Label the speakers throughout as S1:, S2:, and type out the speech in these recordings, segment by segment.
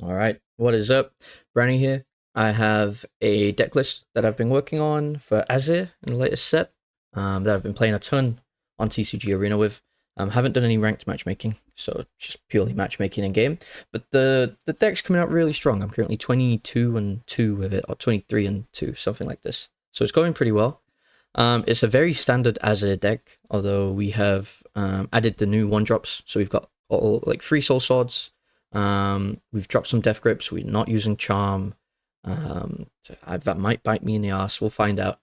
S1: All right, what is up? Branny here. I have a deck list that I've been working on for Azir in the latest set that I've been playing a ton on TCG Arena with. Haven't done any ranked matchmaking, so just purely matchmaking in game. But the deck's coming out really strong. I'm currently 22 and 2 with it, or 23 and 2, something like this. So it's going pretty well. It's a very standard Azir deck, although we have added the new one drops. So we've got all like 3 Soul Swords. We've dropped some Death Grips. We're not using Charm. That might bite me in the ass. We'll find out.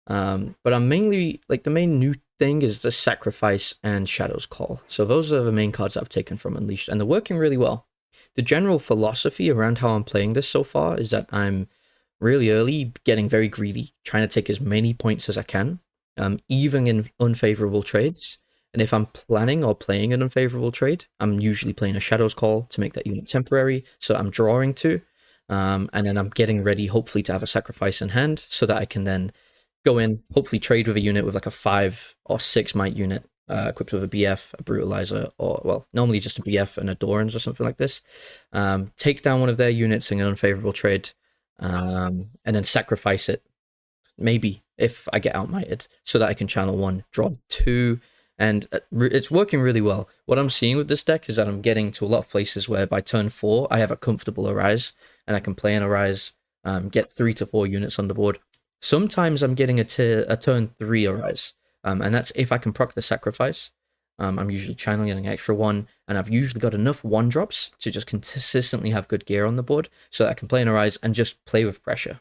S1: But I'm mainly like the main new thing is the Sacrifice and Shadow's Call. So those are the main cards I've taken from Unleashed, and they're working really well. The general philosophy around how I'm playing this so far is that I'm really early, getting very greedy, trying to take as many points as I can, even in unfavorable trades. And if I'm planning or playing an unfavorable trade, I'm usually playing a Shadow's Call to make that unit temporary, so I'm drawing two. And then I'm getting ready, hopefully, to have a sacrifice in hand so that I can then go in, hopefully trade with a unit with like a 5 or 6 might unit equipped with a BF, a Brutalizer, or, well, normally just a BF and a Dorans or something like this. Take down one of their units in an unfavorable trade, and then sacrifice it, maybe, if I get outmighted, so that I can channel one, draw two, and it's working really well. What I'm seeing with this deck is that I'm getting to a lot of places where by turn 4, I have a comfortable Arise, and I can play an Arise, get 3 to 4 units on the board. Sometimes I'm getting a turn 3 Arise, and that's if I can proc the Sacrifice. I'm usually channeling an extra one, and I've usually got enough 1 drops to just consistently have good gear on the board, so that I can play an Arise and just play with pressure.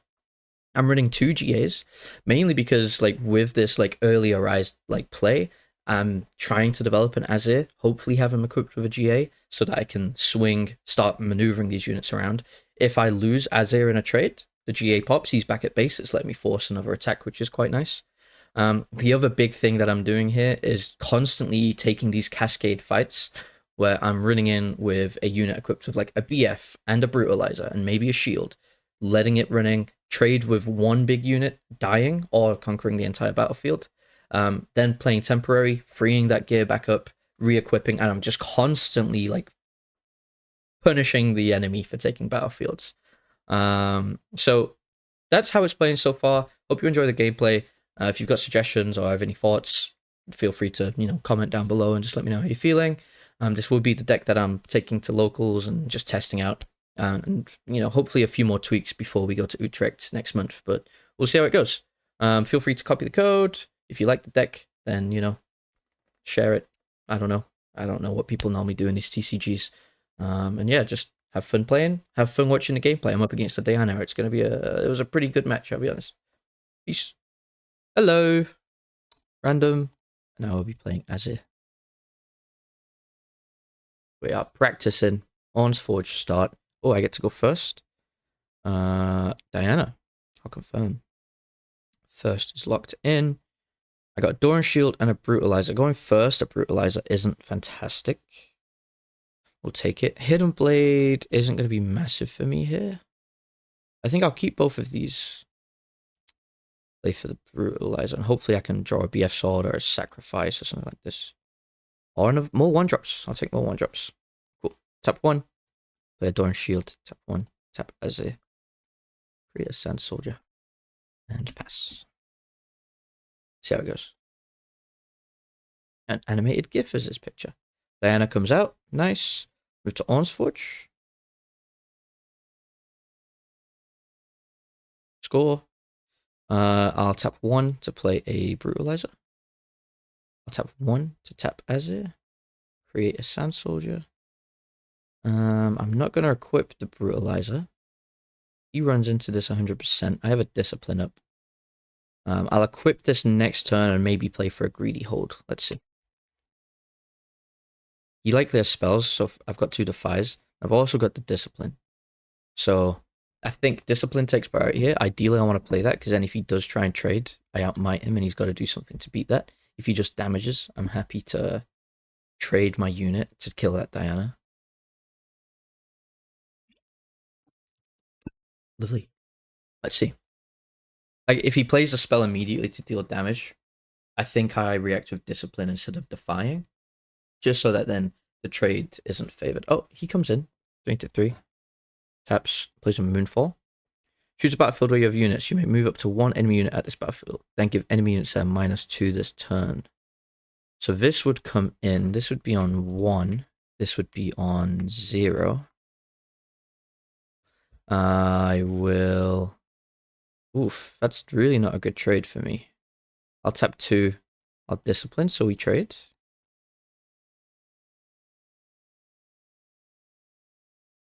S1: I'm running 2 GAs, mainly because like with this like early Arise like play, I'm trying to develop an Azir, hopefully have him equipped with a GA, so that I can swing, start maneuvering these units around. If I lose Azir in a trade, the GA pops, he's back at base, it's let me force another attack, which is quite nice. The other big thing that I'm doing here is constantly taking these cascade fights where I'm running in with a unit equipped with like a BF and a Brutalizer and maybe a shield, letting it running, trade with one big unit dying or conquering the entire battlefield, then playing temporary, freeing that gear back up, re-equipping, and I'm just constantly like punishing the enemy for taking battlefields. So that's how it's playing so far. Hope you enjoy the gameplay. If you've got suggestions or have any thoughts, feel free to comment down below and just let me know how you're feeling. This will be the deck that I'm taking to locals and just testing out, and hopefully a few more tweaks before we go to Utrecht next month. But we'll see how it goes. Feel free to copy the code if you like the deck. Then share it. I don't know. I don't know what people normally do in these TCGs. And yeah, just have fun playing. Have fun watching the gameplay. I'm up against the Diana. It's gonna be it was a pretty good match. I'll be honest. Peace. Hello, random. Now I'll be playing Azir. We are practicing. Orn's Forge start. Oh, I get to go first. Diana. I'll confirm. First is locked in. I got a Doran Shield and a Brutalizer. Going first, a Brutalizer isn't fantastic. We'll take it. Hidden Blade isn't going to be massive for me here. I think I'll keep both of these. Play for the Brutalizer, and hopefully I can draw a BF Sword or a Sacrifice or something like this. Or more 1-drops. I'll take more 1-drops. Cool. Tap 1. Play a Doran Shield. Tap 1. Tap Azir. Create a Sand Soldier. And pass. See how it goes. An animated GIF is this picture. Diana comes out. Nice. Move to Orn's Forge. Score. I'll tap 1 to play a Brutalizer. I'll tap 1 to tap Azir. Create a Sand Soldier. I'm not going to equip the Brutalizer. He runs into this 100%. I have a Discipline up. I'll equip this next turn and maybe play for a Greedy Hold. Let's see. He likely has spells, so I've got 2 Defies. I've also got the Discipline. So I think Discipline takes priority here. Ideally, I want to play that, because then if he does try and trade, I outmight him and he's got to do something to beat that. If he just damages, I'm happy to trade my unit to kill that Diana. Lovely. Let's see. Like, if he plays a spell immediately to deal damage, I think I react with Discipline instead of Defying, just so that then the trade isn't favored. Oh, he comes in. 3 to 3. Taps, plays a Moonfall. Choose a battlefield where you have units. You may move up to one enemy unit at this battlefield. Then give enemy units a -2 this turn. So this would come in. This would be on 1. This would be on 0. I will... Oof, that's really not a good trade for me. I'll tap 2. I'll discipline, so we trade.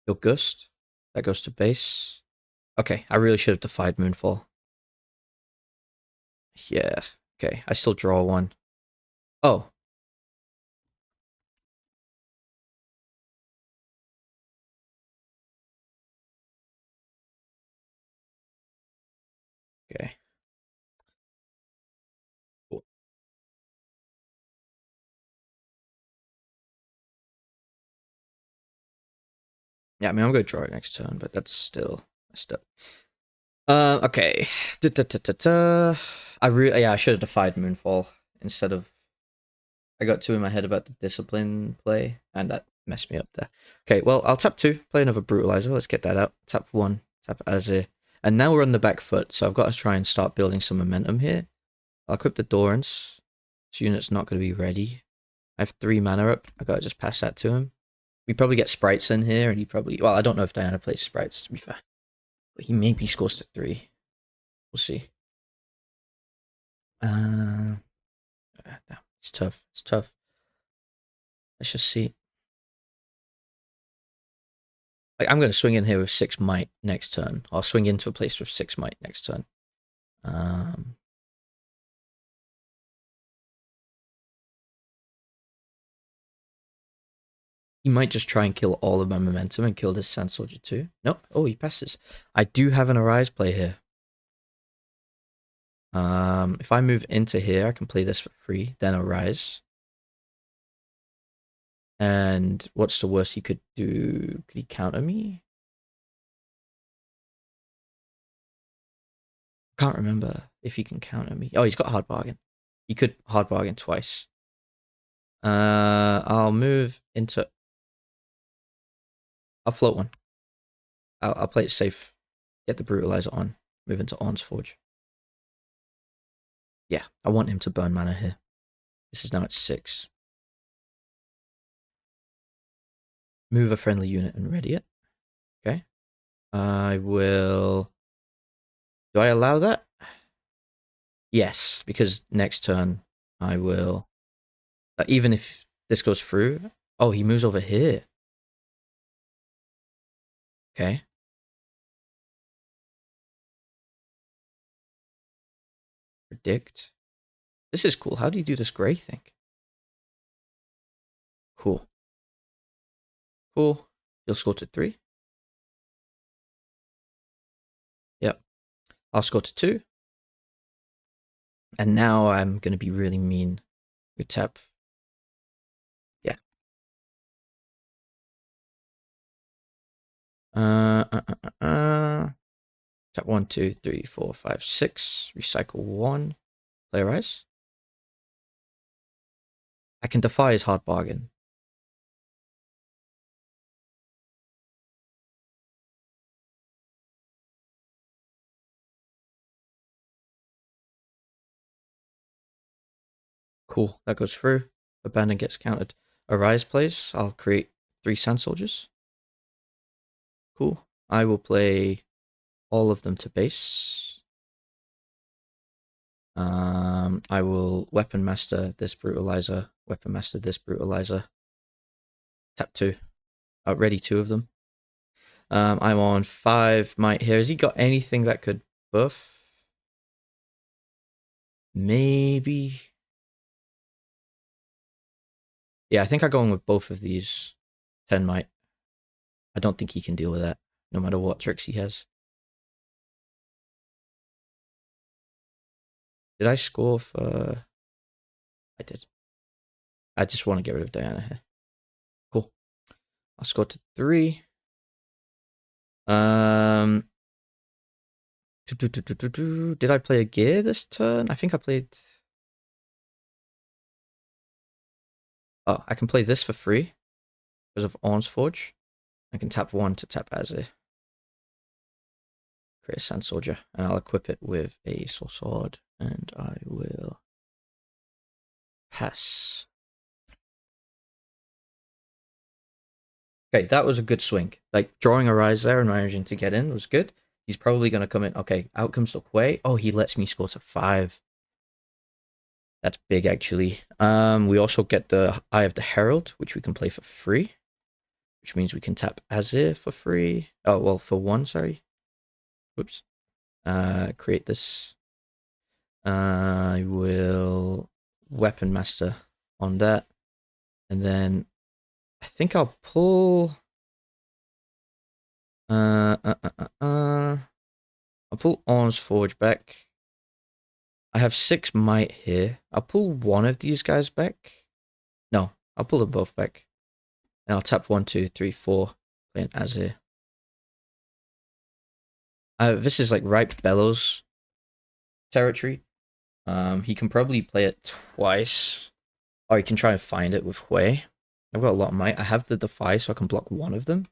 S1: You'll Gust. That goes to base. Okay, I really should have defied Moonfall. Yeah, okay, I still draw 1. Oh. Okay. Cool. Yeah, I mean, I'm going to draw it next turn, but that's still messed up. Okay. I should have defied Moonfall instead of... I got 2 in my head about the discipline play, and that messed me up there. Okay, well, I'll tap 2, play another Brutalizer. Let's get that out. Tap 1, tap Azir. And now we're on the back foot, so I've got to try and start building some momentum here. I'll equip the Dorans. This unit's not going to be ready. I have 3 mana up. I got to just pass that to him. We probably get sprites in here, and he probably... Well, I don't know if Diana plays sprites, to be fair. But he maybe scores to 3. We'll see. It's tough. It's tough. Let's just see. Like, I'm going to swing in here with 6 might next turn. I'll swing into a place with 6 might next turn. He might just try and kill all of my momentum and kill this Sand Soldier too. Nope. Oh, he passes. I do have an Arise play here. If I move into here, I can play this for free, then Arise. And what's the worst he could do? Could he counter me? Can't remember if he can counter me. Oh, he's got Hard Bargain. He could Hard Bargain twice. I'll move into... I'll float one. I'll play it safe. Get the Brutalizer on. Move into Orn's Forge. Yeah, I want him to burn mana here. This is now at 6. Move a friendly unit and ready it. Okay. I will... Do I allow that? Yes, because next turn I will... even if this goes through... Oh, he moves over here. Okay. Predict. This is cool. How do you do this gray thing? Cool. Cool. You'll score to 3. Yep. I'll score to 2. And now I'm going to be really mean. Good tap. Yeah. Tap 1, 2, 3, 4, 5, 6. Recycle 1. Play Rise. I can defy his Hard Bargain. Cool. That goes through. Abandon gets countered. Arise plays. I'll create 3 Sand Soldiers. Cool. I will play all of them to base. I will Weapon Master this Brutalizer. Weapon Master this Brutalizer. Tap 2. Ready 2 of them. I'm on 5 might here. Has he got anything that could buff? Maybe. Yeah, I think I'm going with both of these. 10 might. I don't think he can deal with that, no matter what tricks he has. Did I score for... I did. I just want to get rid of Diana here. Cool. I'll score to 3. Did I play a gear this turn? I think I played... Oh, I can play this for free because of Orn's Forge. I can tap 1 to tap Azir. create a Sand Soldier, and I'll equip it with a Soul Sword, and I will pass. Okay, that was a good swing. Like, drawing a Rise there and managing to get in was good. He's probably going to come in. Okay, out comes the Hui. Oh, he lets me score to 5. That's big, actually. We also get the Eye of the Herald, which we can play for free, which means we can tap Azir for free. Oh, well, for 1, sorry. Whoops. Create this. I will Weapon Master on that. And then I think I'll pull... I'll pull Orn's Forge back. I have 6 Might here. I'll pull one of these guys back. No, I'll pull them both back. And I'll tap 1, 2, 3, 4. Play an Azir. This is like ripe Bellows territory. He can probably play it twice. Or he can try and find it with Hui. I've got a lot of Might. I have the Defy, so I can block one of them.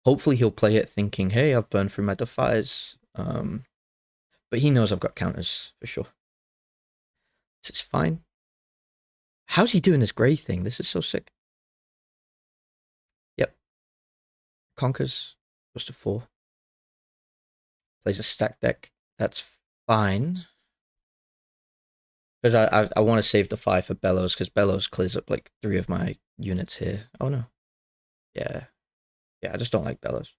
S1: Hopefully he'll play it thinking, hey, I've burned through my Defies. But he knows I've got counters, for sure. This is fine. How's he doing this grey thing? This is so sick. Yep. Conquers. Goes to 4. Plays a stack deck. That's fine. Because I want to save the 5 for Bellows, because Bellows clears up like 3 of my units here. Oh no. Yeah. Yeah, I just don't like Bellows.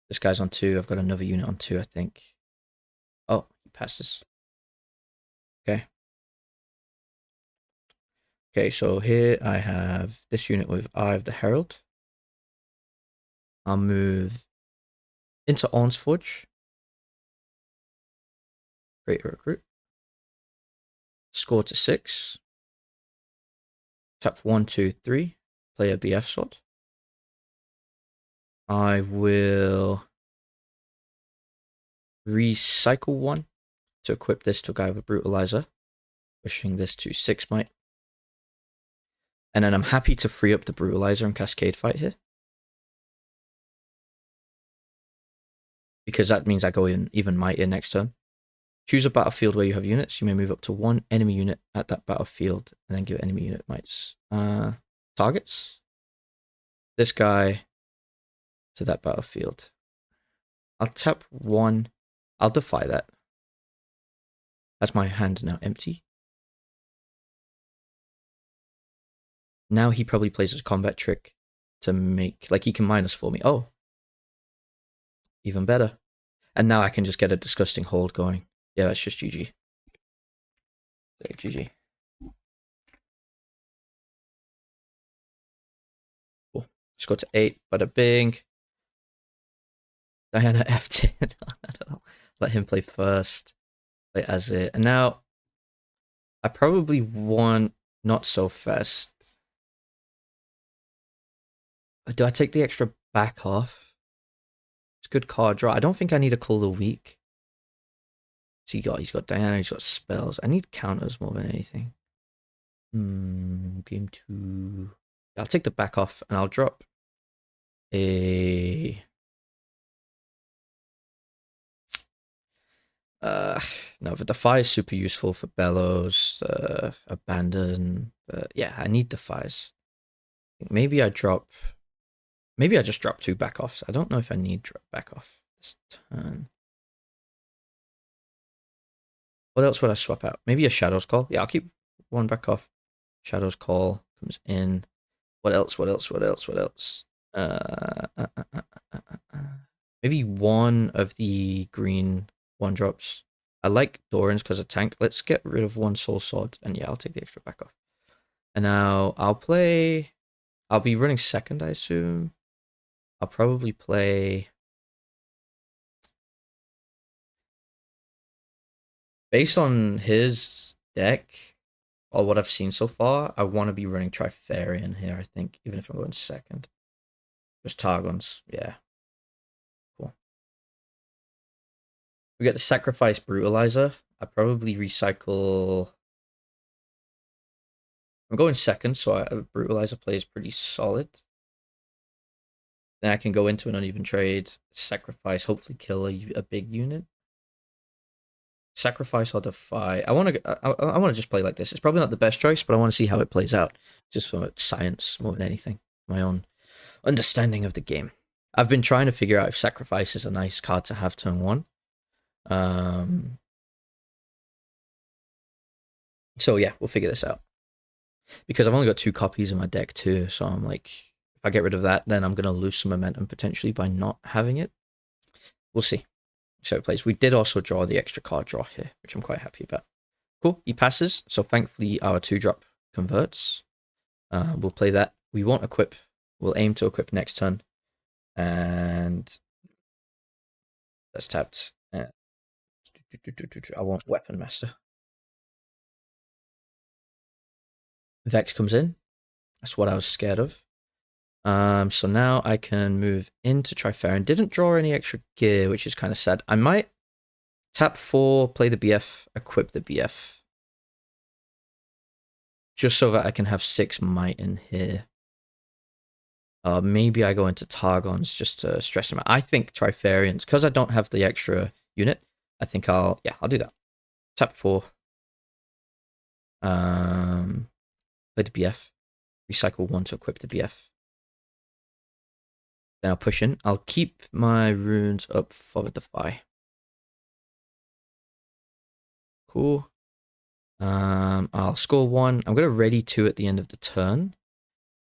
S1: This guy's on 2. I've got another unit on 2, I think. Oh, he passes. Okay. Okay, so here I have this unit with Eye of the Herald. I'll move into Orn's Forge. Create a recruit. Score to 6. Tap 1, 2, 3. Play a BF sword. I will recycle 1 to equip this to a guy with a Brutalizer. Pushing this to 6 Might. And then I'm happy to free up the Brutalizer and Cascade fight here. Because that means I go in even mightier next turn. Choose a battlefield where you have units. You may move up to 1 enemy unit at that battlefield and then give enemy unit mites. Targets. This guy to that battlefield. I'll tap 1. I'll defy that. That's my hand now empty. Now he probably plays his combat trick to make... Like, he can -4 me. Oh. Even better. And now I can just get a disgusting hold going. Yeah, it's just GG. GG. Cool. Let's go to 8. Bada bing. Diana F10. I don't know. Let him play first. Play Azir. And now I probably want not so fast. Do I take the extra back off? It's a good card draw. I don't think I need to call the weak. So he's got Diana, he's got spells. I need counters more than anything. Game 2. I'll take the back off and I'll drop a... no, the Defy is super useful for Bellows, Abandon. Yeah, I need Defies. Maybe I drop... Maybe I just drop 2 back offs. I don't know if I need back off this turn. What else would I swap out? Maybe a Shadow's Call. Yeah, I'll keep 1 back off. Shadow's Call comes in. What else? What else? What else? What else? Maybe 1 of the green 1-drops. I like Doran's because of tank. Let's get rid of 1 Soul Sword. And yeah, I'll take the extra back off. And now I'll play... I'll be running second, I assume. I'll probably play... Based on his deck, or what I've seen so far, I want to be running Trifarian here, I think, even if I'm going second. Just Targons, yeah. Cool. We get the Sacrifice Brutalizer. I probably recycle... I'm going second, so a Brutalizer play is pretty solid. Then I can go into an uneven trade, sacrifice, hopefully kill a big unit. Sacrifice or defy. I want to just play like this. It's probably not the best choice, but I want to see how it plays out, just for science more than anything. My own understanding of the game. I've been trying to figure out if sacrifice is a nice card to have turn one. So yeah, we'll figure this out. Because I've only got 2 copies in my deck too, so I'm like, if I get rid of that, then I'm gonna lose some momentum potentially by not having it. We'll see. So it plays. We did also draw the extra card draw here, which I'm quite happy about. Cool. He passes, so thankfully our 2-drop converts. We'll play that. We won't equip. We'll aim to equip next turn, and that's tapped. I want Weapon Master. Vex comes in. That's what I was scared of. So now I can move into Trifarian. Didn't draw any extra gear, which is kind of sad. I might tap 4, play the BF, equip the BF. Just so that I can have 6 might in here. Maybe I go into Targons just to stress them out. I think Trifarians, because I don't have the extra unit, I think I'll do that. Tap 4. Play the BF. Recycle 1 to equip the BF. Then I'll push in. I'll keep my runes up for the Defy. Cool. I'll score 1. I'm going to ready 2 at the end of the turn.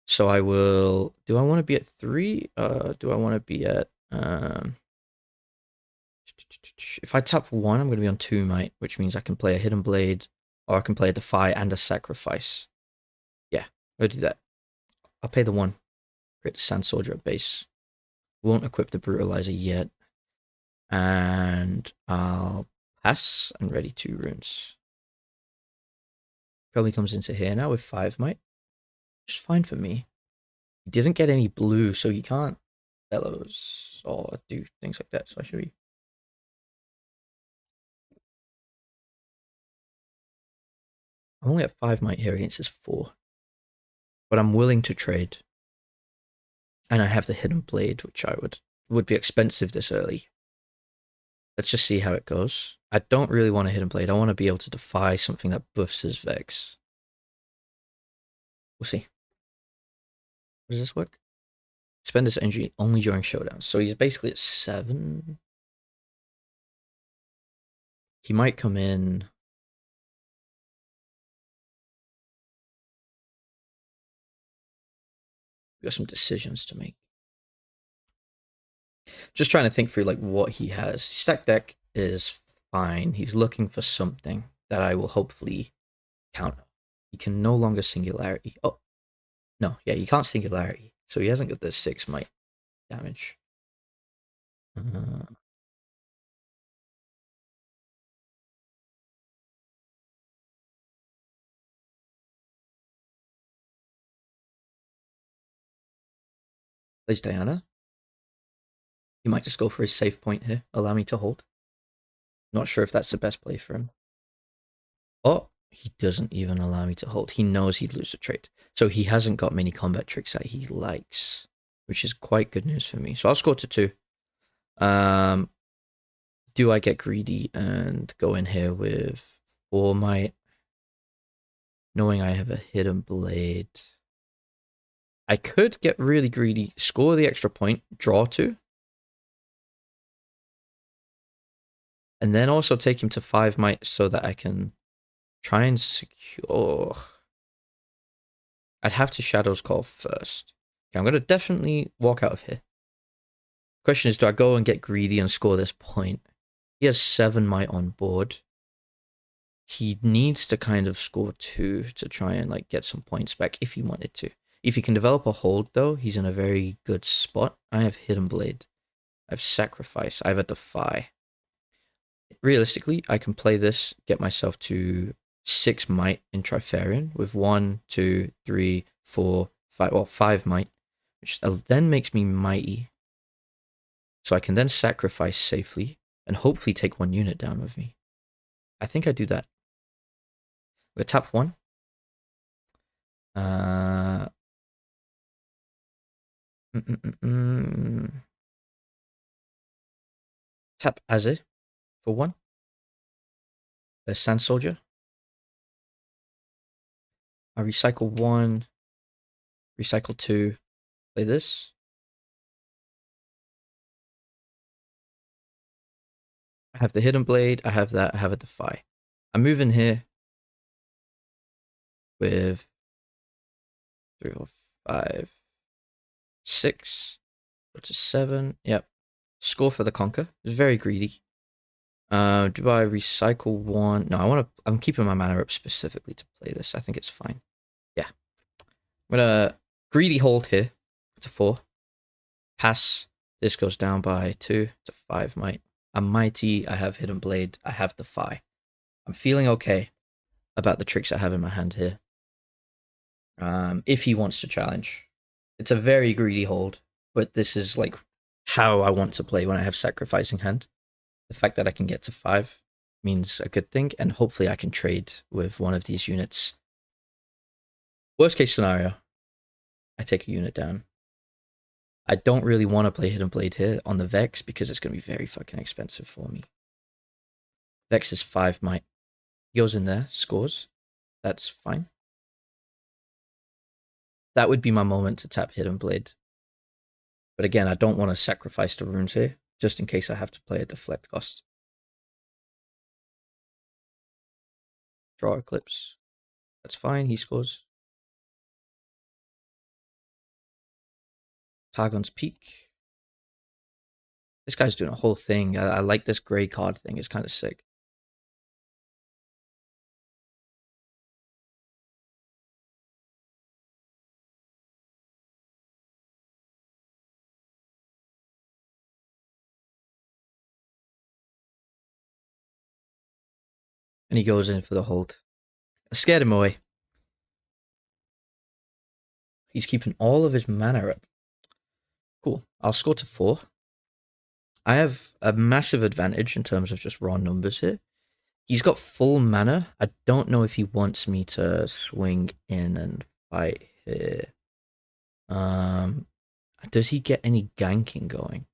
S1: So I will... Do I want to be at 3? Do I want to be at... If I tap 1, I'm going to be on 2 might, which means I can play a Hidden Blade, or I can play a Defy and a Sacrifice. Yeah, I'll do that. I'll pay the 1. Create the Sand Soldier at base. Won't equip the Brutalizer yet. And I'll pass and ready 2 runes. Probably comes into here now with 5 might. Just fine for me. He didn't get any blue, so he can't bellows or do things like that. So I should be... I'm only at 5 might here against his 4. But I'm willing to trade. And I have the Hidden Blade, which I would be expensive this early. Let's just see how it goes. I don't really want a Hidden Blade. I want to be able to defy something that buffs his Vex. We'll see. Does this work? Spend this energy only during showdowns. So he's basically at 7. He might come in... We got some decisions to make. Just trying to think through like what he has. Stack deck is fine. He's looking for something that I will hopefully counter. He can no longer Singularity. Oh, no. Yeah, he can't Singularity. So he hasn't got the 6 might damage. Plays Diana. He might just go for his safe point here. Allow me to hold. Not sure if that's the best play for him. Oh, he doesn't even allow me to hold. He knows he'd lose the trade. So he hasn't got many combat tricks that he likes, which is quite good news for me. So I'll score to 2. Do I get greedy and go in here with 4 might? Knowing I have a Hidden Blade. I could get really greedy, score the extra point, draw 2. And then also take him to 5 might so that I can try and secure... I'd have to Shadow's Call first. Okay, I'm going to definitely walk out of here. Question is, do I go and get greedy and score this point? He has 7 might on board. He needs to kind of score 2 to try and like get some points back if he wanted to. If he can develop a hold though, he's in a very good spot. I have Hidden Blade. I have Sacrifice. I have a Defy. Realistically, I can play this, get myself to 6 might in Trifarian with 1, 2, 3, 4, 5, well, 5 might, which then makes me mighty. So I can then sacrifice safely and hopefully take 1 unit down with me. I think I do that. We'll tap 1. Tap Azir for one. A Sand Soldier. I recycle one. Recycle two. Play this. I have the Hidden Blade. I have that. I have a Defy. I move in here with 3, 4, 5, 6. Go to 7. Yep. Score for the Conquer. It's very greedy. Do I recycle one? No, I'm keeping my mana up specifically to play this. I think it's fine. Yeah. I'm gonna greedy hold here. It's a 4. Pass. This goes down by 2. It's a 5 might. I'm mighty. I have Hidden Blade. I have Defy. I'm feeling okay about the tricks I have in my hand here. If he wants to challenge. It's a very greedy hold, but this is like how I want to play when I have sacrificing hand. The fact that I can get to 5 means a good thing, and hopefully I can trade with one of these units. Worst case scenario, I take a unit down. I don't really want to play Hidden Blade here on the Vex because it's going to be very fucking expensive for me. Vex is 5 might. He goes in there, scores. That's fine. That would be my moment to tap Hidden Blade. But again, I don't want to sacrifice the runes here, just in case I have to play a deflect cost. Draw Eclipse. That's fine, he scores. Targon's Peak. This guy's doing a whole thing. I like this gray card thing. It's kind of sick. And he goes in for the hold. I scared him away. He's keeping all of his mana up. Cool. I'll score to 4. I have a massive advantage in terms of just raw numbers here. He's got full mana. I don't know if he wants me to swing in and fight here. Does he get any ganking going?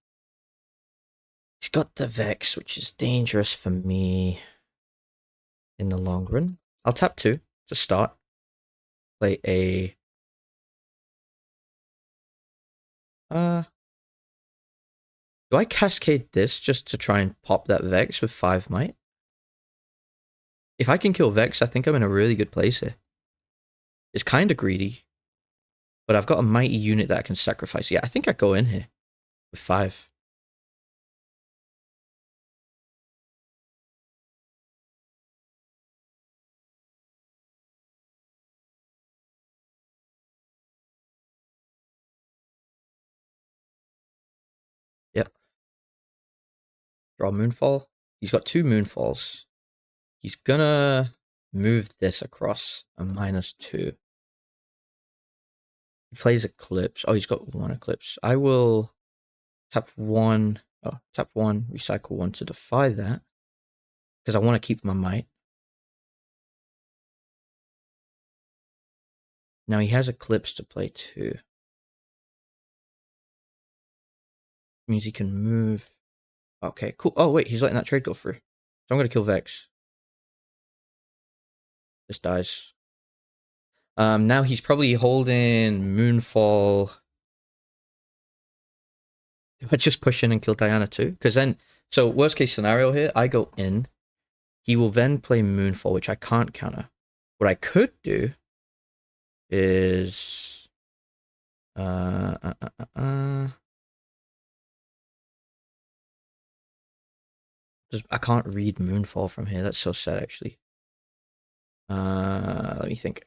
S1: He's got the Vex, which is dangerous for me in the long run. I'll tap 2 to start. Play a... do I cascade this just to try and pop that Vex with 5 might? If I can kill Vex, I think I'm in a really good place here. It's kind of greedy, but I've got a mighty unit that I can sacrifice. Yeah, I think I go in here with 5. Yep. Draw Moonfall. He's got 2 Moonfalls. He's gonna move this across a -2. He plays Eclipse. Oh, he's got 1 Eclipse. I will tap 1. Oh, tap 1, recycle 1 to defy that. Because I want to keep my might. Now he has Eclipse to play too. Means he can move. Okay, cool. Oh, wait, he's letting that trade go through. So I'm going to kill Vex. This dies. Now he's probably holding Moonfall. Do I just push in and kill Diana too? Because then, so worst case scenario here, I go in. He will then play Moonfall, which I can't counter. What I could do is... Just, I can't read Moonfall from here. That's so sad, actually. Let me think.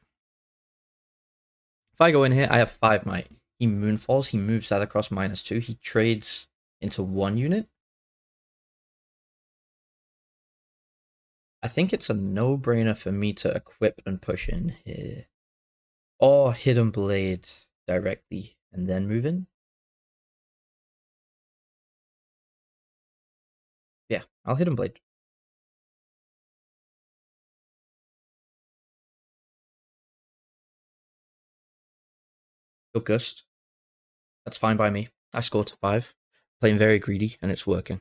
S1: If I go in here, I have 5 might. He Moonfalls. He moves that across -2. He trades into 1 unit. I think it's a no-brainer for me to equip and push in here. Or Hidden Blade directly and then move in. Yeah, I'll Hidden Blade. Go Gust. That's fine by me. I scored to 5. Playing very greedy, and it's working.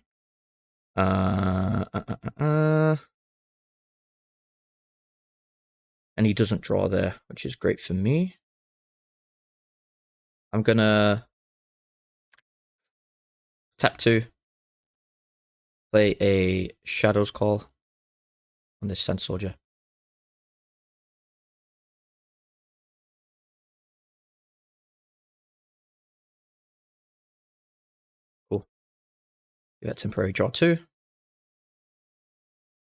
S1: Uh, uh, uh, uh, uh. And he doesn't draw there, which is great for me. I'm gonna tap 2, play a Shadow's Call on this Sand Soldier. Cool. Give that temporary draw 2.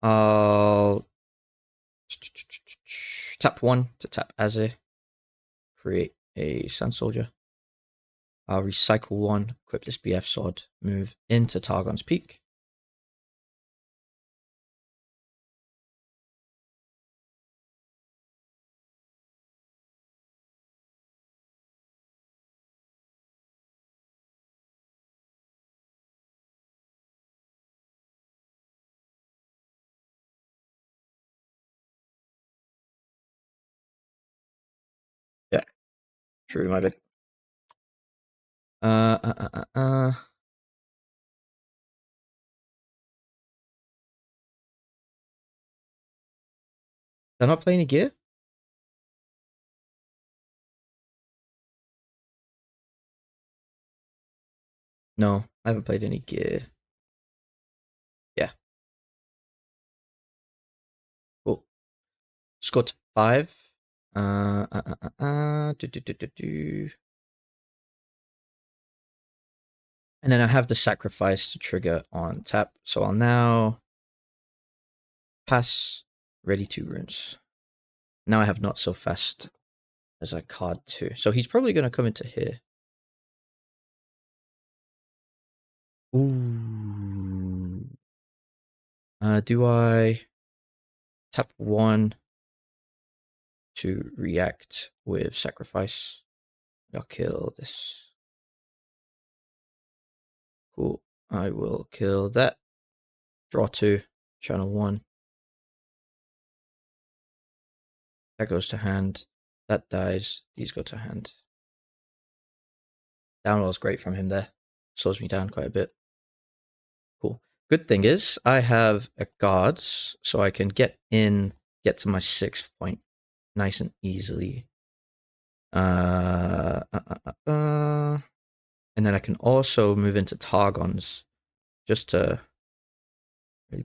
S1: I'll tap 1 to tap Azir. Create a Sand Soldier. I'll recycle 1, equip this BF sword, move into Targon's Peak. Yeah, true, my bad. Uh, uh, uh, uh, uh. They're not playing a gear? No, I haven't played any gear. Yeah, cool. Score to 5. Do, do, do, do, do. And then I have the sacrifice to trigger on tap. So I'll now pass ready 2 runes. Now I have not so fast as a card too. So he's probably going to come into here. Ooh. Do I tap 1 to react with sacrifice? I'll kill this. Cool. I will kill that. Draw 2. Channel 1. That goes to hand. That dies. These go to hand. Down roll is great from him there. Slows me down quite a bit. Cool. Good thing is, I have a guards, so I can get to my 6th point nice and easily. And then I can also move into Targons just to.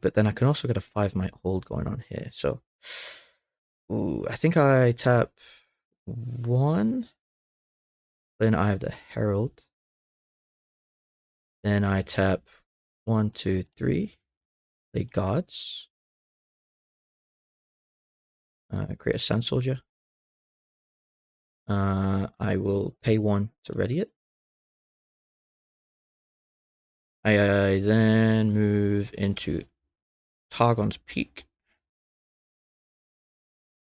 S1: But then I can also get a 5 might hold going on here. So, ooh, I think I tap 1. Then I have the Herald. Then I tap 1, 2, 3. Play Gods. Create a Sand Soldier. I will pay 1 to ready it. I then move into Targon's Peak.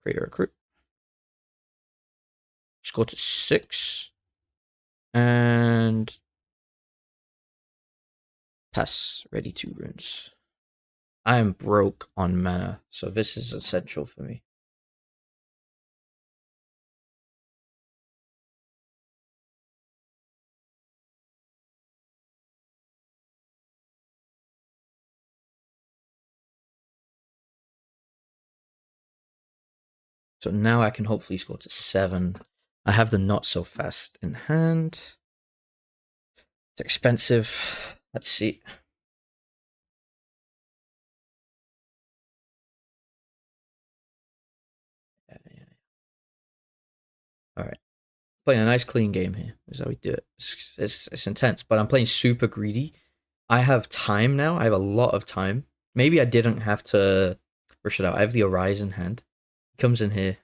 S1: Create a recruit. Score to 6. And pass ready 2 runes. I am broke on mana, so this is essential for me. So now I can hopefully score to 7. I have the not so fast in hand. It's expensive. Let's see. Yeah. All right. Playing a nice clean game here is how we do it. It's intense, but I'm playing super greedy. I have time now. I have a lot of time. Maybe I didn't have to rush it out. I have the Horizon hand. Comes in here.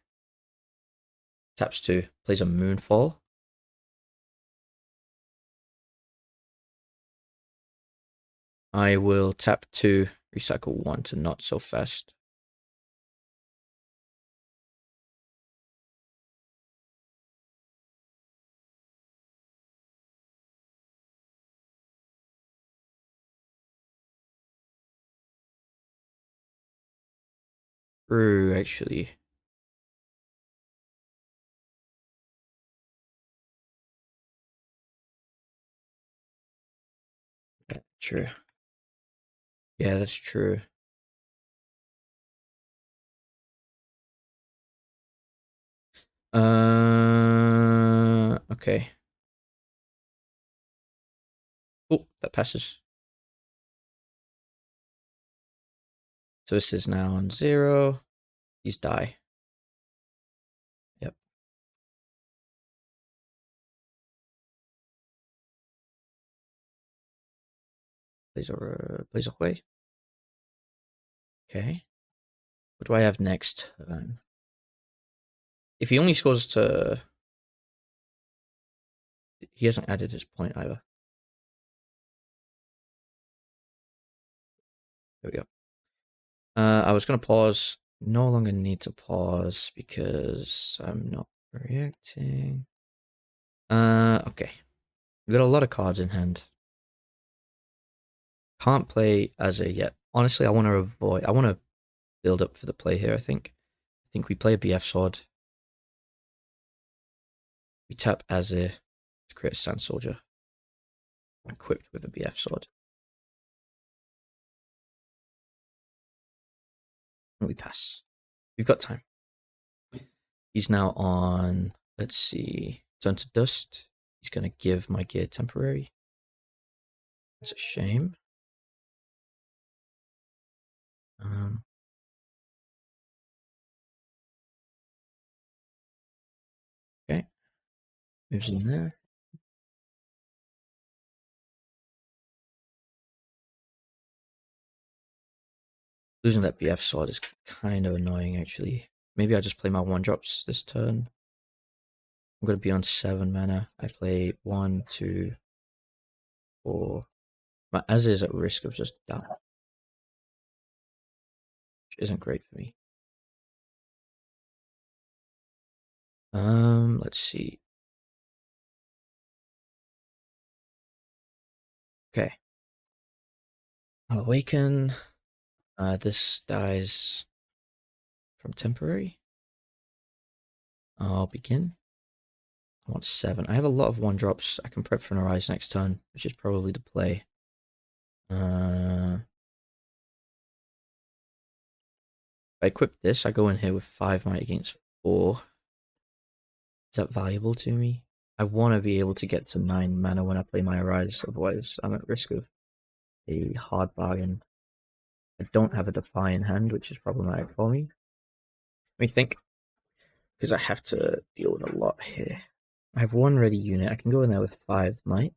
S1: Taps 2. Plays a Moonfall. I will tap 2. Recycle 1 to not so fast. True, actually. True. Yeah, that's true. Okay. Oh, that passes. So this is now on 0. He's die. Yep. Plays away. Okay. What do I have next turn? If he only scores to... He hasn't added his point either. There we go. I was going to pause. No longer need to pause because I'm not reacting. Okay. We've got a lot of cards in hand. Can't play Azir yet. Honestly, I want to build up for the play here, I think. I think we play a BF sword. We tap Azir to create a Sand Soldier. Equipped with a BF sword. And we pass. We've got time. He's now on, let's see, turn to dust. He's going to give my gear temporary. It's a shame. Okay. Moves in there. Losing that BF sword is kind of annoying, actually. Maybe I just play my 1-drops this turn. I'm going to be on 7 mana. I play 1, 2, 4. My Azir is at risk of just dying, which isn't great for me. Let's see. Okay. I'll awaken. This dies from temporary. I'll begin. I want 7. I have a lot of 1-drops. I can prep for an Arise next turn, which is probably the play. If I equip this, I go in here with 5 might against 4. Is that valuable to me? I want to be able to get to 9 mana when I play my Arise, otherwise I'm at risk of a hard bargain. I don't have a Defy in hand, which is problematic for me. Let me think, because I have to deal with a lot here. I have 1 ready unit. I can go in there with 5 might.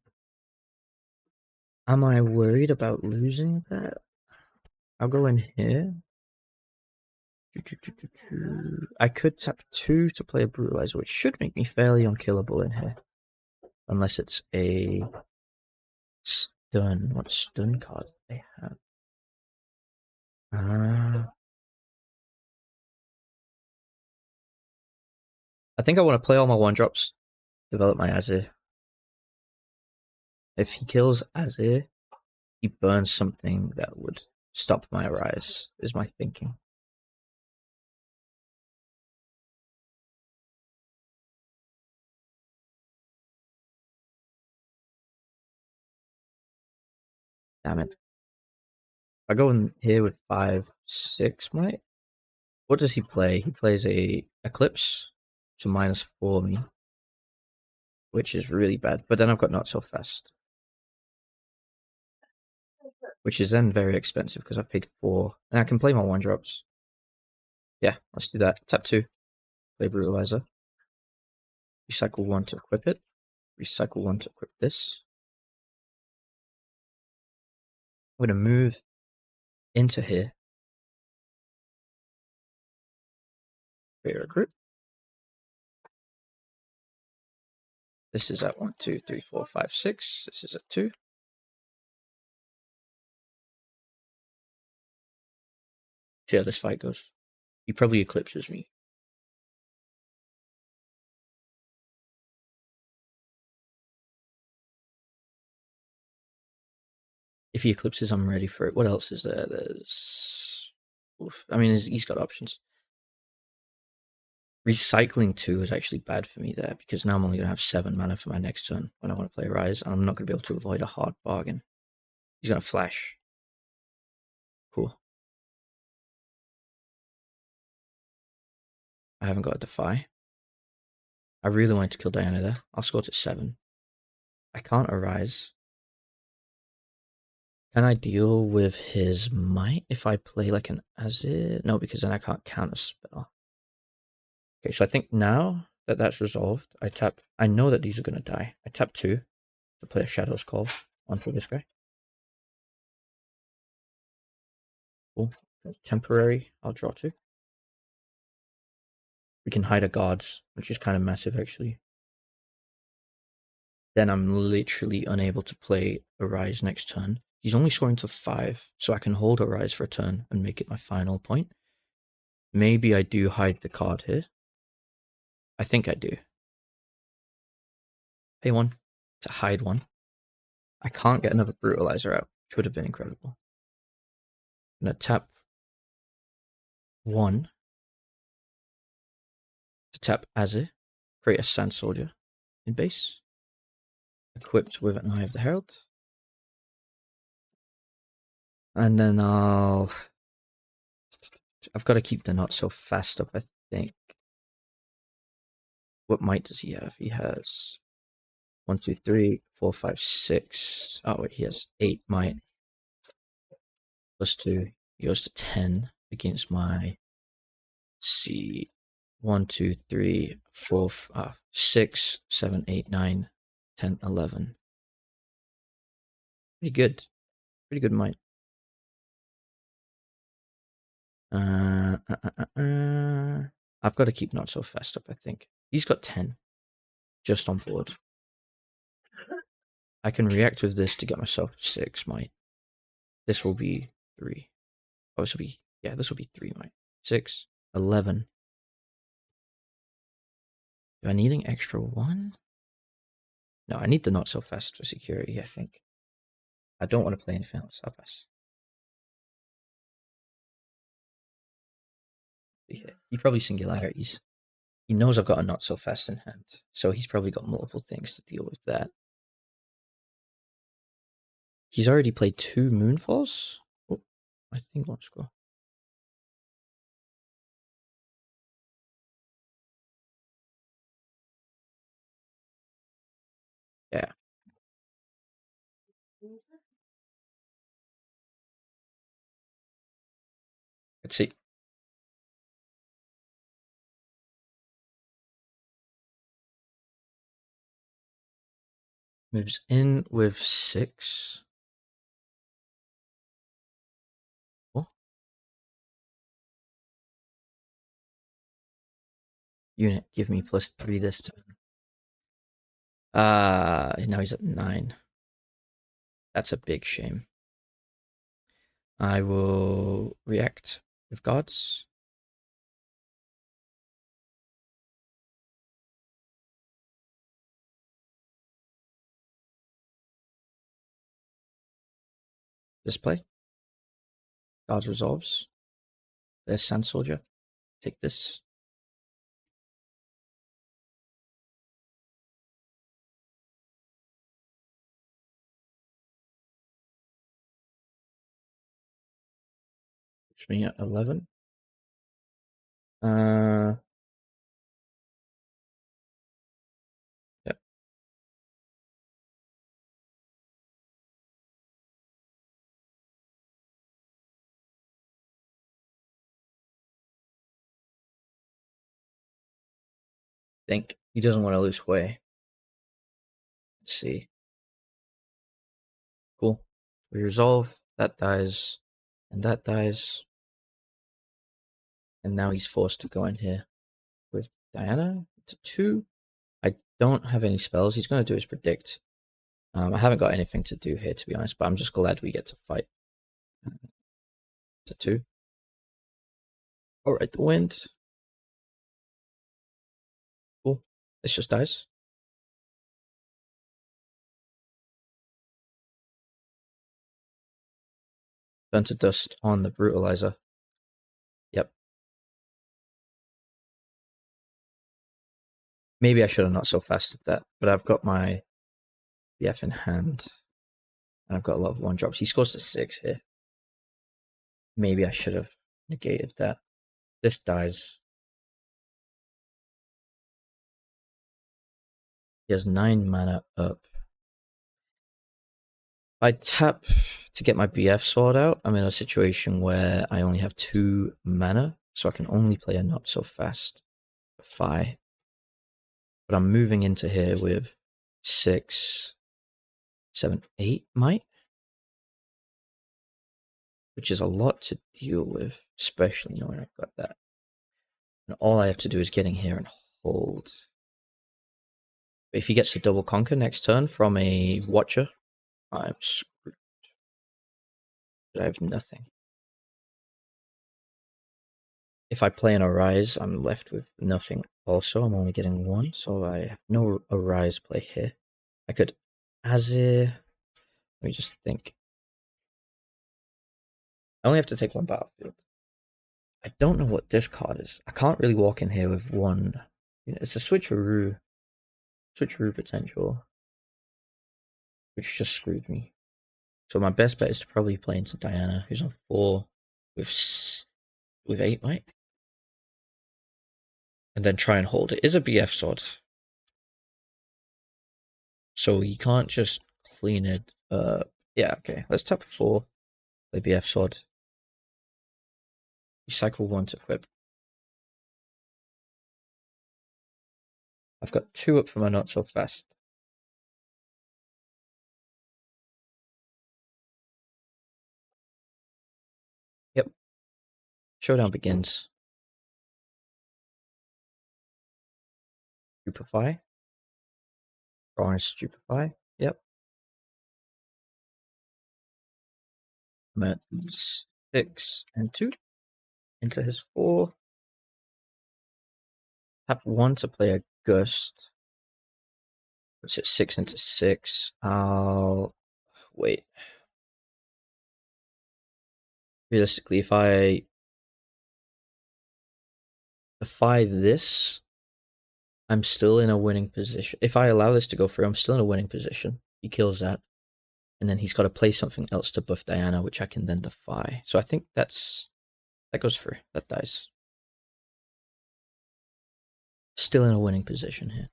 S1: Am I worried about losing that? I'll go in here. I could tap 2 to play a Brutalizer, which should make me fairly unkillable in here. Unless it's a stun. What stun card do they have? I think I want to play all my 1-drops, develop my Azir. If he kills Azir, he burns something that would stop my Arise, is my thinking. Damn it. I go in here with 5, 6 might. What does he play? He plays a Eclipse to -4 me, which is really bad. But then I've got Not So Fast, which is then very expensive because I've paid 4. And I can play my 1-drops. Yeah, let's do that. Tap 2, play Brutalizer. Recycle 1 to equip it. Recycle 1 to equip this. I'm going to move into here. Create a recruit. This is at 1, 2, 3, 4, 5, 6. This is at 2. See how this fight goes. He probably eclipses me. If he eclipses, I'm ready for it. What else is there? There's... Oof. I mean, he's got options. Recycling 2 is actually bad for me there, because now I'm only going to have 7 mana for my next turn when I want to play Rise, and I'm not going to be able to avoid a hard bargain. He's gonna flash. Cool. I haven't got a Defy. I really wanted to kill Diana there. I'll score to 7. I can't Arise. Can I deal with his Might if I play like an Azir? No, because then I can't counter spell. Okay, so I think now that that's resolved, I tap. I know that these are going to die. I tap 2 to play a Shadow's Call onto this guy. Cool. Temporary, I'll draw 2. We can hide a guards, which is kind of massive actually. Then I'm literally unable to play Arise next turn. He's only scoring to 5, so I can hold Arise for a turn and make it my final point. Maybe I do hide the card here. I think I do. Pay 1 to hide 1. I can't get another Brutalizer out, which would have been incredible. I'm going to tap 1 to tap Azir, create a Sand Soldier in base, equipped with an Eye of the Herald. And then I've got to keep the Not So Fast up, I think. What might does he have? He has 1, 2, 3, 4, 5, 6. Oh, wait, he has 8 might. Plus 2. He goes to 10 against my. Let's see. 1, 2, 3, 4, 6, 7, 8, 9, 10, 11. Pretty good. Pretty good might. I've got to keep Not So Fast up, I think. He's got 10 just on board. I can react with this to get myself 6 might. This will be 3. Oh, this will be, yeah, this will be 3 might. 6, 11. Do I need an extra 1? No, I need the Not So Fast for security, I think. I don't want to play anything else. I'll pass. Yeah, he probably Singularities. He knows I've got a Not So Fast in hand, so he's probably got multiple things to deal with that. He's already played 2 Moonfalls? Oh, I think let's go. Yeah. Let's see. Moves in with 6. Oh. Unit, give me +3 this time. Now he's at 9. That's a big shame. I will react with gods. Display. Gods resolves. There's Sand Soldier. Take this. Push me at 11. Yep. Think he doesn't want to lose way. Let's see. Cool. We resolve. That dies. And that dies. And now he's forced to go in here with Diana to 2. I don't have any spells. He's going to do his predict. I haven't got anything to do here, to be honest, but I'm just glad we get to fight. To 2. Alright, the wind. Cool. This just dies. Burn to dust on the brutalizer. Yep. Maybe I should have not so fast at that, but I've got my BF in hand. I've got a lot of one drops. He scores to 6 here. Maybe I should have negated that. This dies. He has 9 mana up. I tap to get my BF sword out. I'm in a situation where I only have 2 mana, so I can only play a not so fast Fi. But I'm moving into here with 6, 7, 8 might, which is a lot to deal with, especially knowing I've got that. And all I have to do is get in here and hold. But if he gets a double conquer next turn from a Watcher, I'm screwed. I have nothing. If I play an Arise, I'm left with nothing also. I'm only getting 1, so I have no Arise play here. I could Azir. Let me just think. I only have to take 1 battlefield. I don't know what this card is. I can't really walk in here with 1. It's a switcheroo potential, which just screwed me. So my best bet is to probably play into Diana, who's on 4 with 8 might, and then try and hold. It is a BF sword, so you can't just clean it up. Yeah, okay. Let's tap 4, play BF sword. You cycle 1 to equip. I've got 2 up for my not so fast. Yep. Showdown begins. Stupefy. Drawing Stupefy. Yep. I'm at 6 and 2. Into his 4. Tap 1 to play a Gust. Puts it 6 into 6. I'll wait. Realistically, if I defy this, I'm still in a winning position. If I allow this to go through, I'm still in a winning position. He kills that. And then he's got to play something else to buff Diana, which I can then defy. So I think that goes through. That dies. Still in a winning position here.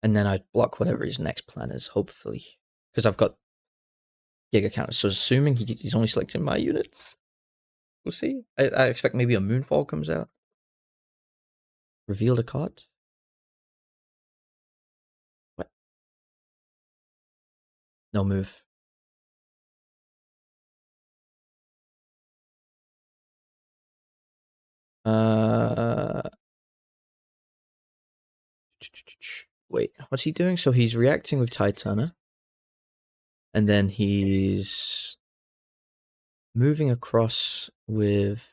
S1: And then I block whatever his next plan is, hopefully. Because I've got Giga counters. So assuming he's only selecting my units. We'll see. I expect maybe a Moonfall comes out. Revealed a card? What? No move. Wait, what's he doing? So he's reacting with Titana. And then he's moving across with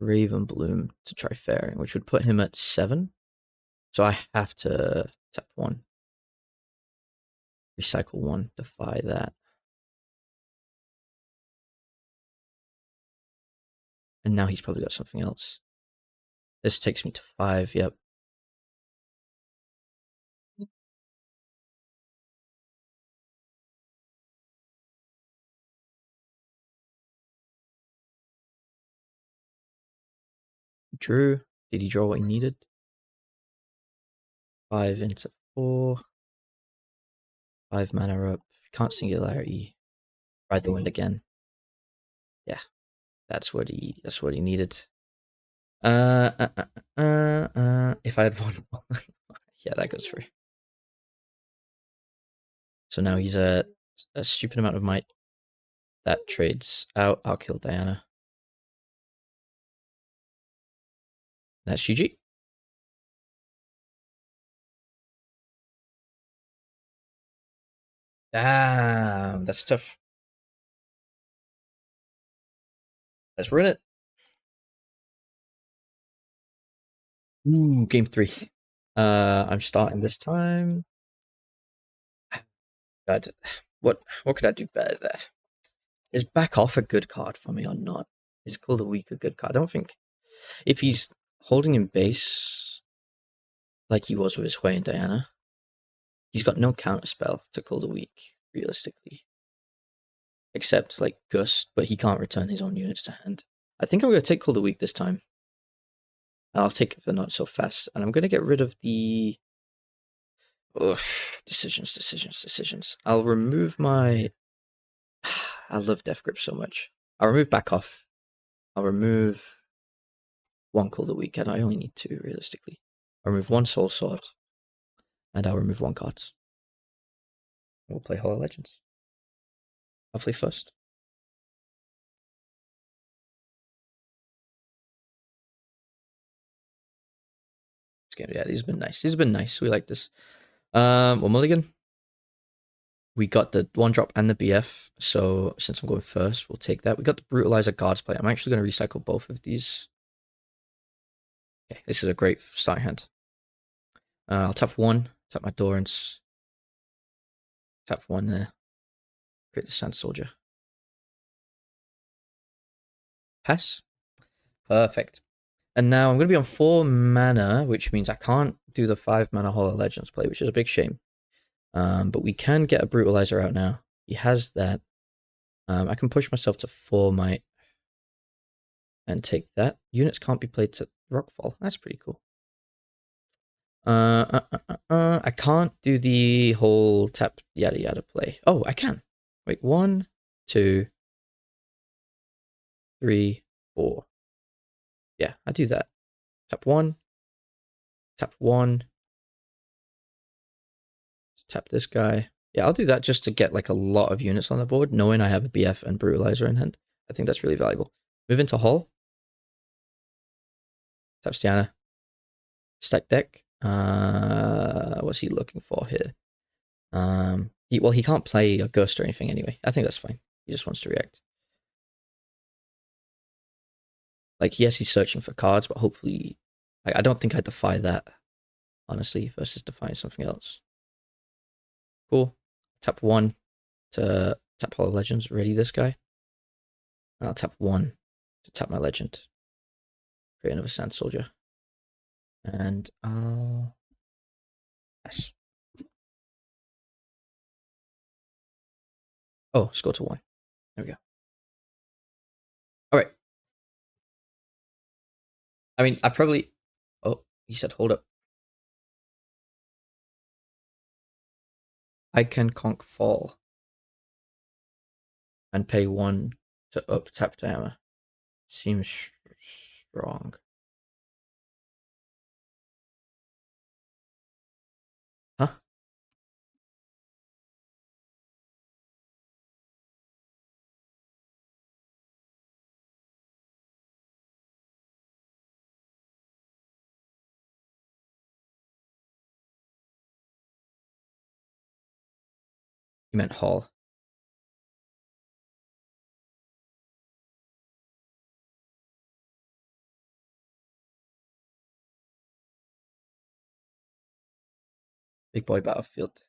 S1: Ravenbloom to try fairing, which would put him at 7. So I have to tap 1. Recycle 1, defy that. And now he's probably got something else. This takes me to 5, yep. Drew. Did he draw what he needed? 5 into 4. 5 mana up. Can't singularity. Ride the wind again. Yeah. That's what he needed. If I had vulnerable. Yeah, that goes through. So now he's a stupid amount of might. That trades out. I'll kill Diana. That's GG. Damn, that's tough. Let's run it. Ooh, game 3. I'm starting this time. God, what could I do better there? Is back off a good card for me or not? Is Call the Weak a good card? I don't think. If he's holding in base like he was with his Way and Diana, He's got no counter spell to Cold a Week, realistically. Except like Gust, but he can't return his own units to hand. I think I'm going to take Cold a Week this time. I'll take it for not so fast. And I'm going to get rid of the... Ugh, decisions. I'll remove my... I love Death Grip so much. I'll remove Back Off. I'll remove one Cold a Week, and I only need two, realistically. I'll remove one Soul Sword. And I'll remove one Cards. We'll play Hollow Legends. Hopefully first. Yeah, these have been nice. These have been nice. We like this. Well, Mulligan. We got the 1-drop and the BF, so since I'm going first, we'll take that. We got the Brutalizer Guards play. I'm actually going to recycle both of these. Okay, this is a great starting hand. I'll tap one, tap my Dorrance, tap one there. Create the Sand Soldier. Pass. Perfect. And now I'm going to be on 4 mana, which means I can't do the 5 mana Hollow Legends play, which is a big shame. But we can get a Brutalizer out now. He has that. I can push myself to 4 might and take that. Units can't be played to Rockfall. That's pretty cool. I can't do the whole tap yada yada play. Oh, I can. Wait, 1, 2, 3, 4. Yeah, I do that. Tap 1. Tap 1. Tap this guy. Yeah, I'll do that just to get like a lot of units on the board, knowing I have a BF and Brutalizer in hand. I think that's really valuable. Move into Hull. Tap Stiana. Stack deck. What's he looking for here? He can't play a Ghost or anything anyway. I think that's fine. He just wants to react. Like, yes, he's searching for cards, but hopefully... I don't think I defy that, honestly, versus defying something else. Cool. Tap 1 to tap Hollow Legends. Ready this guy. And I'll tap 1 to tap my Legend. Create another Sand Soldier. And I'll... Yes. Oh, score to 1. There we go. Alright. I mean, I probably... Oh, he said hold up. I can conk fall. And pay 1 to up tap damage. Seems strong. Huh? You meant Hall. Big boy battlefield.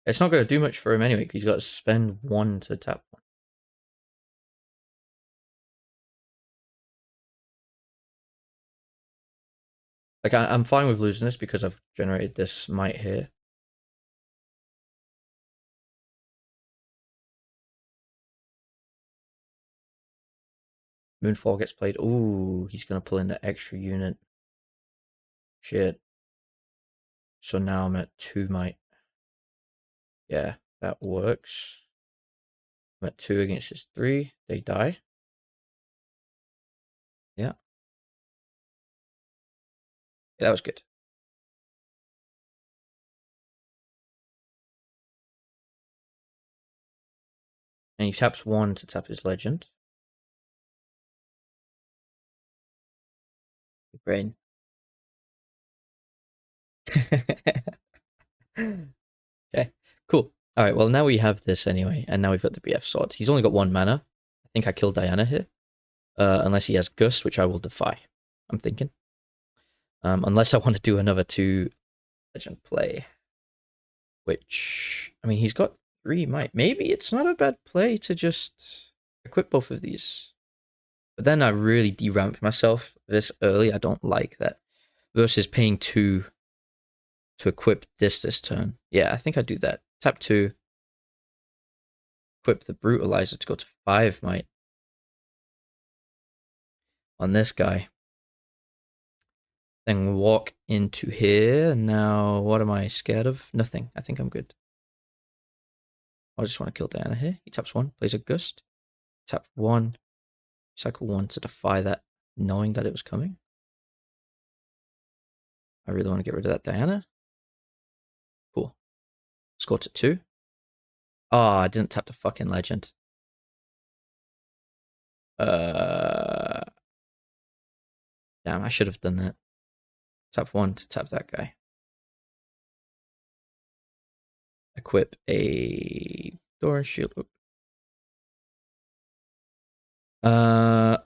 S1: It's not going to do much for him anyway, because he's got to spend 1 to tap 1. Like, I'm fine with losing this because I've generated this might here. Moonfall gets played. Ooh, he's going to pull in the extra unit. Shit. So now I'm at 2 might. Yeah, that works. I'm at 2 against his 3. They die. Yeah. Yeah, that was good. And he taps 1 to tap his Legend. Brain. Okay, cool. All right, well, now we have this anyway, and now we've got the BF sword. He's only got 1 mana. I think I killed Diana here. Unless he has Gust, which I will defy. I'm thinking. Unless I want to do another 2 legend play. Which, I mean, he's got 3 might. Maybe it's not a bad play to just equip both of these. But then I really deramped myself this early. I don't like that. Versus paying 2 to equip this turn. Yeah, I think I do that. Tap 2. Equip the Brutalizer to go to 5 might. On this guy. Then walk into here. Now, what am I scared of? Nothing. I think I'm good. I just want to kill Diana here. He taps 1, plays a Gust. Tap 1. Cycle 1 to defy that, knowing that it was coming. I really want to get rid of that Diana. Cool. Score to 2. Oh, I didn't tap the fucking legend. Damn, I should have done that. Tap 1 to tap that guy. Equip a door and shield. I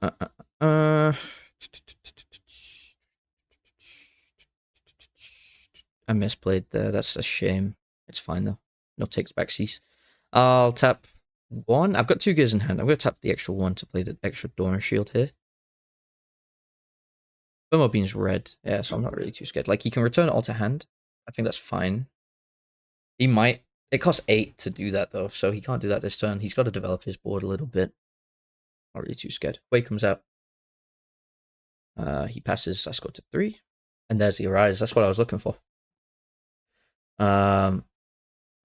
S1: misplayed there. That's a shame. It's fine though. No takes backsies. I'll tap 1. I've got 2 gears in hand. I'm going to tap the extra 1 to play the extra door and shield here. Thermo Beam's red. Yeah, so I'm not really too scared. Like, he can return it all to hand. I think that's fine. He might. It costs 8 to do that though, so he can't do that this turn. He's got to develop his board a little bit. Not really too scared. Wade comes out. He passes. I score to 3. And there's the Arise. That's what I was looking for. I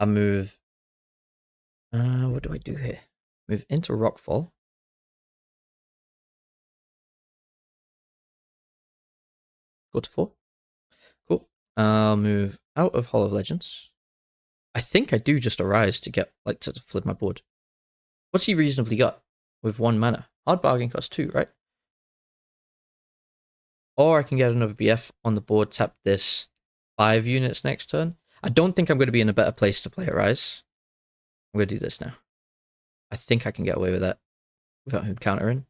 S1: move. What do I do here? Move into Rockfall. Go to 4. Cool. I'll move out of Hall of Legends. I think I do just Arise to get, like, to flip my board. What's he reasonably got with 1 mana? Hard Bargain costs 2, right? Or I can get another BF on the board, tap this 5 units next turn. I don't think I'm going to be in a better place to play Arise. I'm going to do this now. I think I can get away with that without him countering.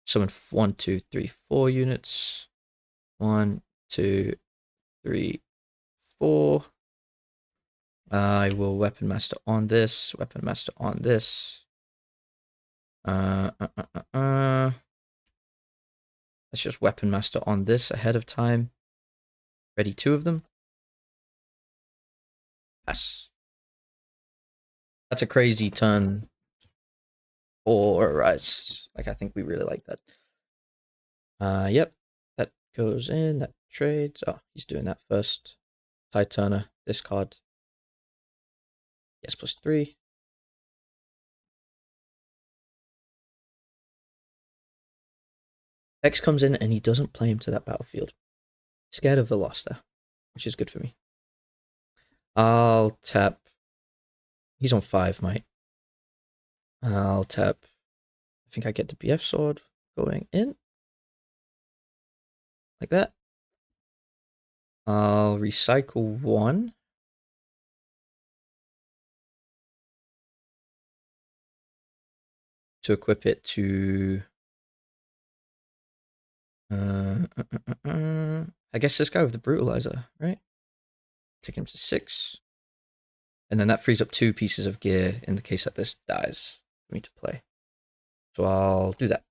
S1: Summon 1, 2, 3, 4 units. 1, 2, 3, 4. I will Weapon Master on this. Weapon Master on this. Let's just Weapon Master on this ahead of time. Ready 2 of them. Yes. That's a crazy turn for Rise. Like, I think we really like that. Yep. That goes in. That trades. Oh, he's doing that first. Tide Turner. Discard. Yes, +3. X comes in and he doesn't play him to that battlefield. Scared of the loss there, which is good for me. I'll tap. He's on 5, mate. I'll tap. I think I get the BF sword going in. Like that. I'll recycle 1. To equip it to. I guess this guy with the Brutalizer, right? Take him to 6. And then that frees up 2 pieces of gear in the case that this dies for me to play. So I'll do that.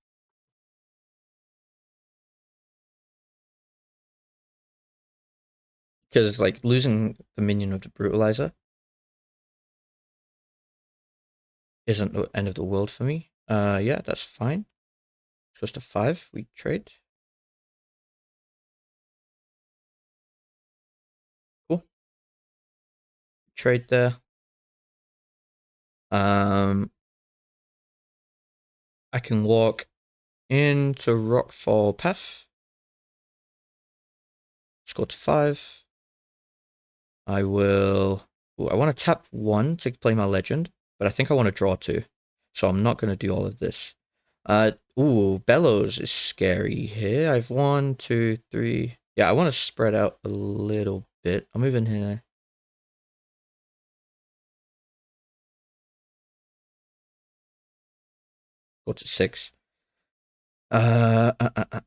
S1: Because, like, losing the minion of the Brutalizer isn't the end of the world for me. Yeah, that's fine. Goes to 5. We trade. Cool. Trade there. I can walk into Rockfall Path. Score to 5. I will. Ooh, I want to tap 1 to play my legend, but I think I want to draw 2. So I'm not going to do all of this. Ooh, Bellows is scary here. I have 1, 2, 3. Yeah, I want to spread out a little bit. I'll move in here. Go to 6. And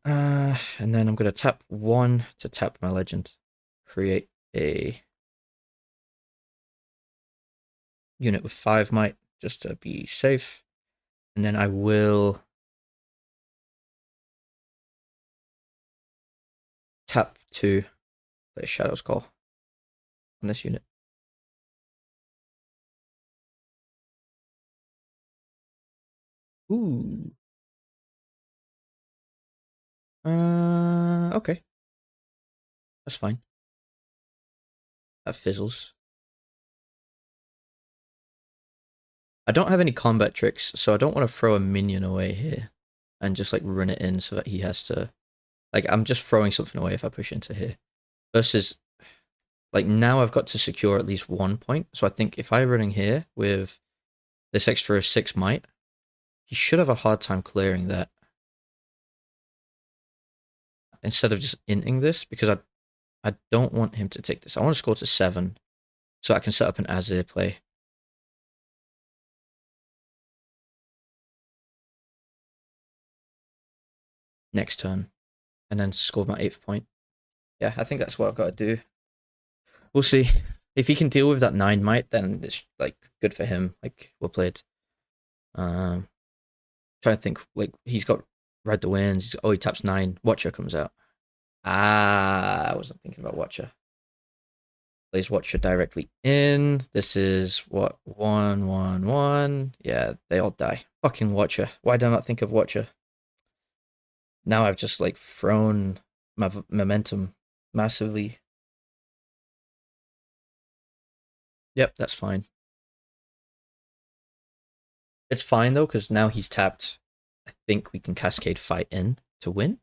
S1: then I'm going to tap 1 to tap my legend. Create a unit with 5 might, just to be safe. And then I will tap to play a Shadow's Call on this unit. Ooh. Okay. That's fine. That fizzles. I don't have any combat tricks, so I don't want to throw a minion away here and just like run it in so that he has to. Like, I'm just throwing something away if I push into here. Versus, like, now I've got to secure at least 1 point. So I think if I run in here with this extra 6 might, he should have a hard time clearing that. Instead of just inting this, because I don't want him to take this. I want to score to 7 so I can set up an Azir play. Next turn. And then score my 8th point. Yeah, I think that's what I've got to do. We'll see. If he can deal with that 9 might, then it's like good for him. Like, well played. Trying to think, like, he's got Ride the Winds. Oh, he taps 9. Watcher comes out. I wasn't thinking about Watcher. Plays Watcher directly in. This is what? 1, 1, 1. Yeah, they all die. Fucking Watcher. Why did I not think of Watcher? Now I've just like thrown my momentum massively. Yep, that's fine. It's fine though, because now he's tapped. I think we can Cascade Fight in to win.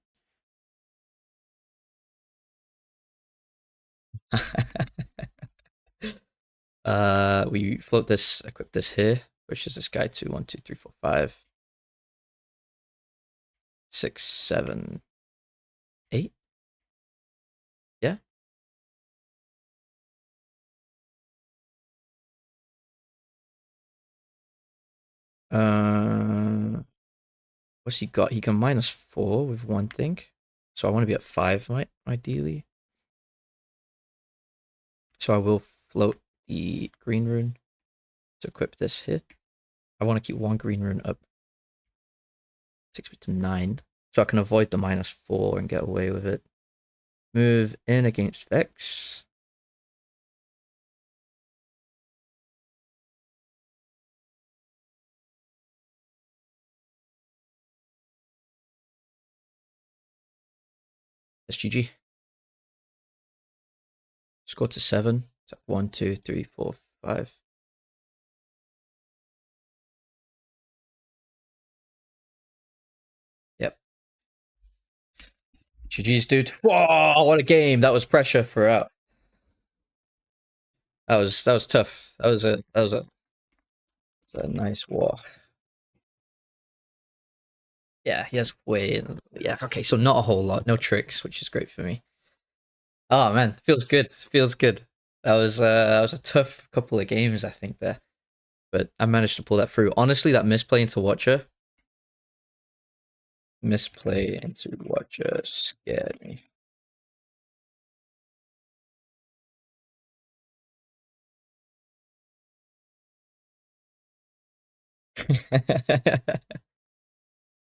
S1: We float this, equip this here, which is this guy to 1, 2, 3, 4, 5, 6, 7, 8. Yeah. What's he got? He can -4 with one thing. So I want to be at 5, might ideally. So I will float the green rune to equip this here. I want to keep 1 green rune up. Takes me to 9. So I can avoid the -4 and get away with it. Move in against Vex. SGG. Score to 7. So 1, 2, 3, 4, 5. Yep. GG's, dude. Whoa, what a game. That was pressure for out. That was tough. That was a nice walk. Yeah, he has way. Yeah, okay, so not a whole lot, no tricks, which is great for me. Oh man, feels good. Feels good. That was a tough couple of games, I think there, but I managed to pull that through. Honestly, that misplay into Watcher scared me.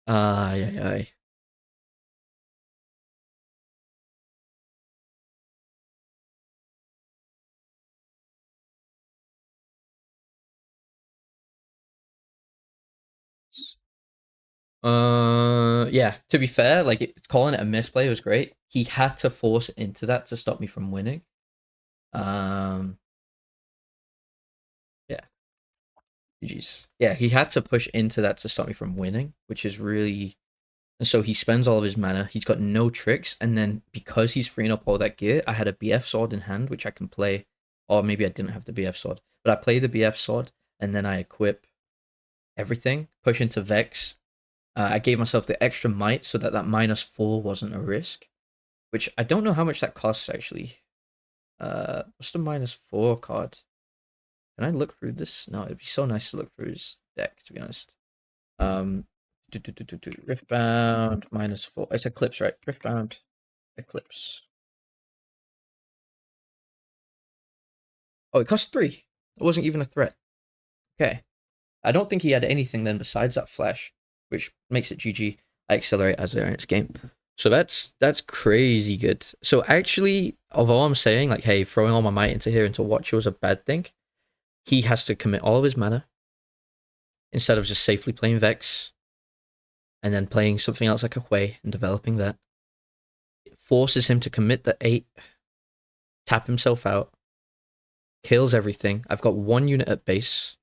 S1: Ay, ay, ay. Yeah. To be fair, like calling it a misplay was great. He had to force it into that to stop me from winning. Um, yeah. GG's. Yeah, he had to push into that to stop me from winning, which is really. And so he spends all of his mana. He's got no tricks, and then because he's freeing up all that gear, I had a BF sword in hand, which I can play. Or maybe I didn't have the BF sword, but I play the BF sword, and then I equip everything, push into Vex. I gave myself the extra might so that that -4 wasn't a risk, which I don't know how much that costs actually. What's the -4 card? Can I look through this? No, it'd be so nice to look through his deck, to be honest. Um, Riftbound -4. It's Eclipse, right? Riftbound, Eclipse. Oh, it costs 3. It wasn't even a threat. Okay. I don't think he had anything then besides that flash, which makes it GG. I accelerate Azir in its game. So that's crazy good. So actually, although I'm saying like, hey, throwing all my might into here into Watcher was a bad thing, he has to commit all of his mana instead of just safely playing Vex and then playing something else like a Hui and developing that. It forces him to commit the 8, tap himself out, kills everything. I've got 1 unit at base.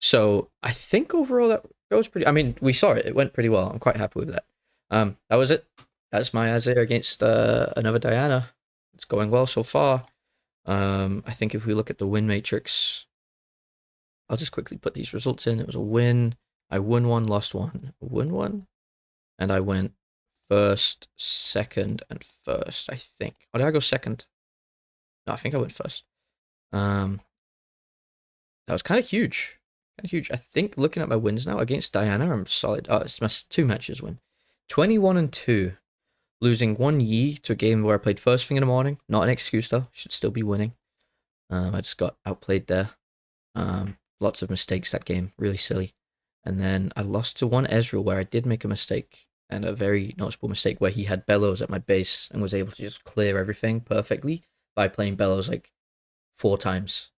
S1: So I think overall that goes pretty. I mean, we saw it. It went pretty well. I'm quite happy with that. That was it. That's my Azir against another Diana. It's going well so far. I think if we look at the win matrix, I'll just quickly put these results in. It was a win. I won 1, lost 1, win 1, and I went first, second, and first. I think. Or did I go second? No, I think I went first. That was kind of huge. Huge. I think looking at my wins now against Diana, I'm solid. Oh, it's my 2 matches win. 21-2. Losing 1 Yi to a game where I played first thing in the morning. Not an excuse though. Should still be winning. I just got outplayed there. Lots of mistakes that game. Really silly. And then I lost to 1 Ezreal where I did make a mistake. And a very noticeable mistake where he had Bellows at my base and was able to just clear everything perfectly by playing Bellows like 4 times.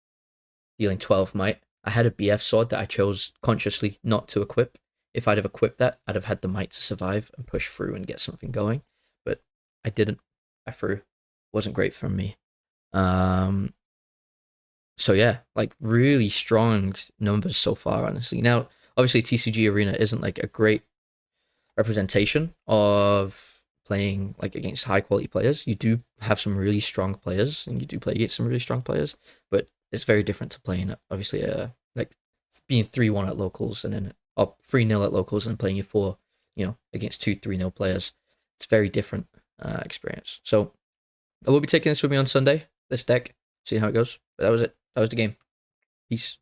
S1: Dealing 12 might. I had a BF sword that I chose consciously not to equip. If I'd have equipped that, I'd have had the might to survive and push through and get something going. But I didn't. I threw. Wasn't great for me. So yeah, like really strong numbers so far, honestly. Now, obviously TCG Arena isn't like a great representation of playing like against high quality players. You do have some really strong players and you do play against some really strong players, but it's very different to playing obviously like being 3-1 at locals and then up 3-0 at locals and playing you 4, against 2 3-0 players. It's very different experience. So I will be taking this with me on Sunday, this deck, seeing how it goes. But that was it. That was the game. Peace.